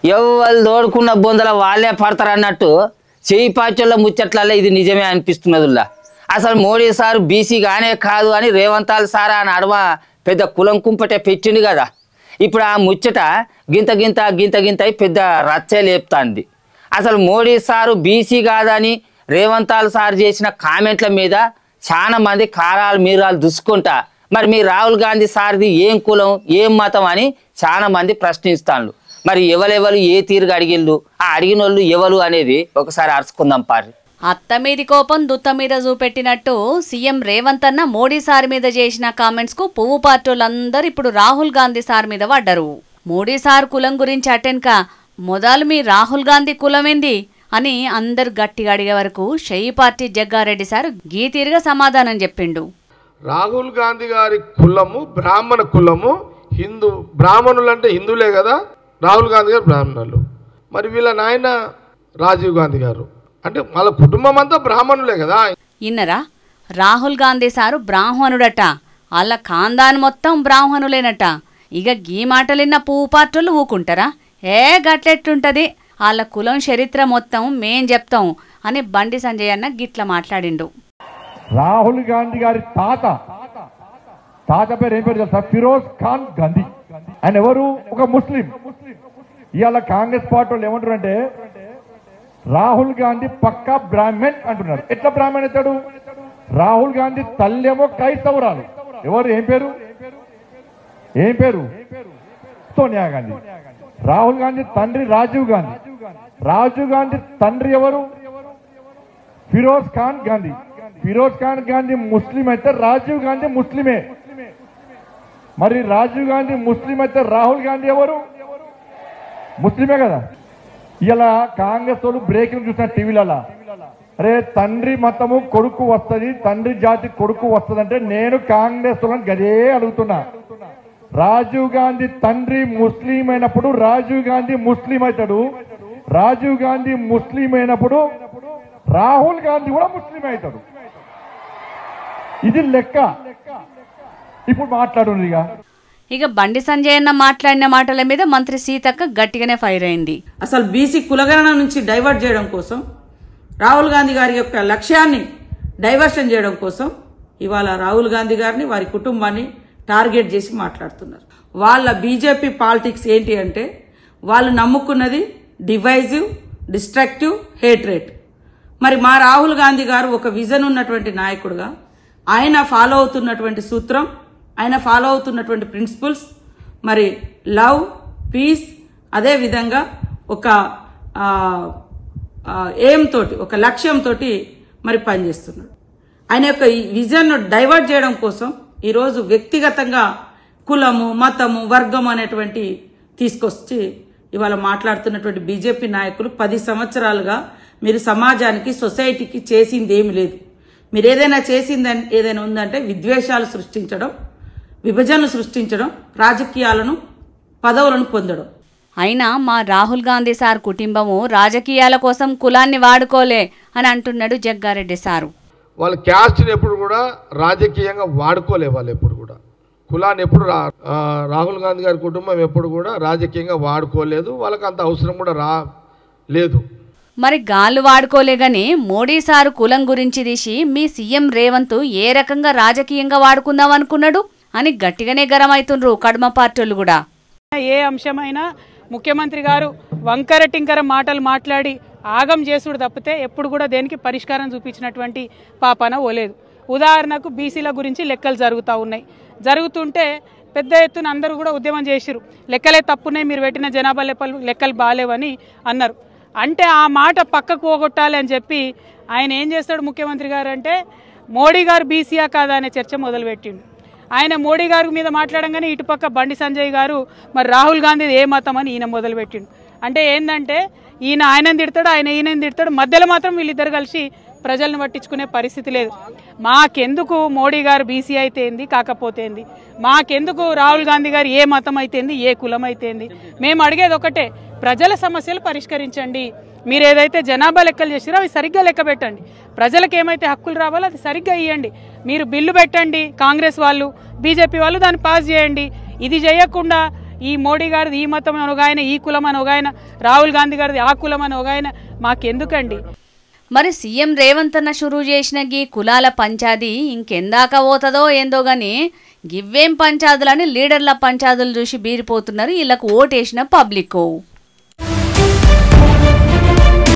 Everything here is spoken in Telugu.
ఎవరు తోడుకున్న బొందల వాళ్ళే పడతారు అన్నట్టు చేయి పాచోళ్ళ ముచ్చట్లలో ఇది నిజమే అనిపిస్తున్నదిలా. అసలు మోడీ సార్ బీసీ గానే కాదు అని రేవంతాల్ సార్ అని అడవ పెద్ద కులం కుంపటే పెట్టిండు కదా. ఇప్పుడు ఆ ముచ్చట గింత గింత గింత గింత పెద్ద రచ్చే లేపుతాంది. అసలు మోడీ సారు బీసీ కాదని రేవంతాల్ సార్ చేసిన కామెంట్ల మీద చాలా మంది కారాలు మీరాలు దుసుకుంటా మరి మీ రాహుల్ గాంధీ సార్ది ఏం కులం ఏం మతం అని చాలా మంది ప్రశ్నిస్తాను. మరి ఎవరెవరు ఏ తీరుగా అడిగిళ్ళు, ఆ అడిగిన వాళ్ళు ఎవరు అనేది ఒకసారి అరుచుకుందాం పారి. అత్త మీది కోపం దుత్త మీద చూపెట్టినట్టు సీఎం రేవంత్ అన్న మోడీ సార్ మీద చేసిన కామెంట్స్ కు పువ్వు పార్టీలందరూ ఇప్పుడు రాహుల్ గాంధీ సార్ మీద పడ్డరు. మోడీ సార్ కులం గురించి అటెన్క మొదలు మీ రాహుల్ గాంధీ కులమేంది అని అందరు గట్టిగా అడిగే వరకు షెయి పార్టీ జగ్గారెడ్డి సార్ గీతీరుగా సమాధానం చెప్పిండు. రాహుల్ గాంధీ గారి కులము బ్రాహ్మణ కులము, హిందూ బ్రాహ్మణులు అంటే హిందువులే కదా, రాహుల్ గాంధీ గారు బ్రాహ్మణులు. మరి వీళ్ళ నాయన రాజీవ్ గాంధీ గారు అంటే వాళ్ళ కుటుంబం అంతా బ్రాహ్మణులే కదా. ఇన్నరా రాహుల్ గాంధీ సారు బ్రాహ్మణుడట, వాళ్ళ ఖాందాన్ మొత్తం బ్రాహ్మణులేనట. ఇక గీ మాటలిన్న పువ్వు పార్టీలు ఊకుంటారా? ఏ గట్లెట్టుంటది, వాళ్ళ కులం చరిత్ర మొత్తం మేం చెప్తాం అని బండి సంజయ్ అన్న గిట్ల మాట్లాడిండు. రాహుల్ గాంధీ గారి తాత పేరు ఏం పేరు తెలుసా? ఫిరోజ్ ఖాన్ గాంధీ. ఆయన ఎవరు? ఒక ముస్లిం. ఇవాళ కాంగ్రెస్ పార్టీ వాళ్ళు ఏమంటారు అంటే రాహుల్ గాంధీ పక్కా బ్రాహ్మణ్ అంటున్నారు. ఎట్లా బ్రాహ్మణ్ అవుతాడు? రాహుల్ గాంధీ తల్లేమో క్రైస్తవురాలు. ఎవరు? ఏం పేరు? సోనియా గాంధీ. రాహుల్ గాంధీ తండ్రి రాజీవ్ గాంధీ. రాజీవ్ గాంధీ తండ్రి ఎవరు? ఫిరోజ్ ఖాన్ గాంధీ. ఫిరోజ్ ఖాన్ గాంధీ ముస్లిం అయితే రాజీవ్ గాంధీ ముస్లిమే. మరి రాజీవ్ గాంధీ ముస్లిం అయితే రాహుల్ గాంధీ ఎవరు? ముస్లిమే కదా. ఇలా కాంగ్రెస్ వాళ్ళు బ్రేకింగ్ చూసిన టీవీలలో, అరే తండ్రి మతము కొడుకు వస్తుంది, తండ్రి జాతి కొడుకు వస్తుంది అంటే నేను కాంగ్రెస్ వాళ్ళని గదే అడుగుతున్నా. రాజీవ్ గాంధీ తండ్రి ముస్లిం అయినప్పుడు రాజీవ్ గాంధీ ముస్లిం అవుతాడు. రాజీవ్ గాంధీ ముస్లిం అయినప్పుడు రాహుల్ గాంధీ కూడా ముస్లిం అవుతాడు. ఇది లెక్క. ఇప్పుడు మాట్లాడుందిగా. ఇక బండి సంజయ్ అన్న మాట్లాడిన మాటల మీద మంత్రి సీతక్క గట్టిగానే ఫైర్ అయింది. అసలు బీసీ కులగణన నుంచి డైవర్ట్ చేయడం కోసం, రాహుల్ గాంధీ గారి యొక్క లక్ష్యాన్ని డైవర్షన్ చేయడం కోసం ఇవాళ రాహుల్ గాంధీ గారిని వారి కుటుంబాన్ని టార్గెట్ చేసి మాట్లాడుతున్నారు. వాళ్ళ బీజేపీ పాలిటిక్స్ ఏంటి అంటే వాళ్ళు నమ్ముకున్నది డివైజివ్, డిస్ట్రక్టివ్, హేట్రేట్. మరి మా రాహుల్ గాంధీ గారు ఒక విజన్ ఉన్నటువంటి నాయకుడుగా ఆయన ఫాలో అవుతున్నటువంటి సూత్రం, ఆయన ఫాలో అవుతున్నటువంటి ప్రిన్సిపల్స్ మరి లవ్, పీస్, అదే విధంగా ఒక ఎయిమ్ తోటి, ఒక లక్ష్యంతో మరి పనిచేస్తున్నాడు. ఆయన యొక్క ఈ విజన్ డైవర్ట్ చేయడం కోసం ఈరోజు వ్యక్తిగతంగా కులము, మతము, వర్గం అనేటువంటి తీసుకొచ్చి ఇవాళ మాట్లాడుతున్నటువంటి బీజేపీ నాయకులు 10 సంవత్సరాలుగా మీరు సమాజానికి, సొసైటీకి చేసింది ఏమి లేదు. మీరు ఏదైనా చేసిందని ఏదైనా ఉందంటే విద్వేషాలు సృష్టించడం, విభజనలు సృష్టించడం, రాజకీయాలను, పదవులను పొందడం. అయినా మా రాహుల్ గాంధీ సార్ కుటుంబము రాజకీయాల కోసం కులాన్ని వాడుకోలే అని అంటున్నాడు జగ్గారెడ్డి సారు. వాళ్ళు క్యాస్ట్ని ఎప్పుడు కూడా రాజకీయంగా వాడుకోలే. వాళ్ళు ఎప్పుడు కూడా కులాన్ని ఎప్పుడు రాహుల్ గాంధీ గారి కుటుంబం ఎప్పుడు కూడా రాజకీయంగా వాడుకోలేదు. వాళ్ళకి అంత అవసరం కూడా లేదు. మరి గాళ్ళు వాడుకోలే గాని మోడీ సారు కులం గురించి తీసి మీ సీఎం రేవంత్ ఏ రకంగా రాజకీయంగా వాడుకుందాం అనుకున్నాడు అని గట్టిగానే గరమైతుండ్రు కడమ పార్టీలు కూడా. ఏ అంశమైనా ముఖ్యమంత్రి గారు వంకర టింకర మాటలు మాట్లాడి ఆగం చేసుడు తప్పితే ఎప్పుడు కూడా దేనికి పరిష్కారం చూపించినటువంటి పాపన ఓలేదు. ఉదాహరణకు బీసీల గురించి లెక్కలు జరుగుతూ ఉన్నాయి. జరుగుతుంటే పెద్ద ఎత్తున అందరూ కూడా ఉద్యమం చేసిరు. లెక్కలే తప్పున్నాయి, మీరు పెట్టిన జనాభా లెక్కలు బాగాలేవని అన్నారు. అంటే ఆ మాట పక్కకు పోగొట్టాలి అని చెప్పి ఆయన ఏం చేస్తాడు ముఖ్యమంత్రి గారు అంటే మోడీ గారు బీసీయా కాదా అనే చర్చ మొదలుపెట్టిండు. ఆయన మోడీ గారి మీద మాట్లాడంగానే ఇటుపక్క బండి సంజయ్ గారు మరి రాహుల్ గాంధీ ఏ మతం అని ఈయన మొదలుపెట్టిండు. అంటే ఏంటంటే ఈయన ఆయనని తిడతాడు, ఆయన ఈయనని తిడతాడు, మధ్యలో మాత్రం వీళ్ళిద్దరు కలిసి ప్రజల్ని పట్టించుకునే పరిస్థితి లేదు. మాకెందుకు మోడీ గారు బీసీ అయితే ఏంది, కాకపోతే ఏంది, మాకెందుకు రాహుల్ గాంధీ గారు ఏ మతం అయితేంది, ఏ కులం అయితేంది, మేము అడిగేది ఒకటే, ప్రజల సమస్యలు పరిష్కరించండి. మీరు ఏదైతే జనాభా లెక్కలు చేసిరో అవి సరిగ్గా లెక్క పెట్టండి. ప్రజలకు ఏమైతే హక్కులు రావాలో అది సరిగ్గా ఇవ్వండి. మీరు బిల్లు పెట్టండి, కాంగ్రెస్ వాళ్ళు, బీజేపీ వాళ్ళు దాన్ని పాస్ చేయండి. ఇది చేయకుండా ఈ మోడీ గారిది ఈ మతం అని ఒక ఆయన, ఈ కులం అని ఒక ఆయన, రాహుల్ గాంధీ గారిది ఆ కులం అని ఒక ఆయన, మాకెందుకండి? మరి సీఎం రేవంత్ అన్న షురూ చేసిన గీ కులాల పంచాది ఇంకెందాక పోతుందో ఏందో గాని గివ్వేం పంచాదులని లీడర్ల పంచాదులు చూసి బీరిపోతున్నారు వీళ్ళకు ఓటేసిన పబ్లిక్.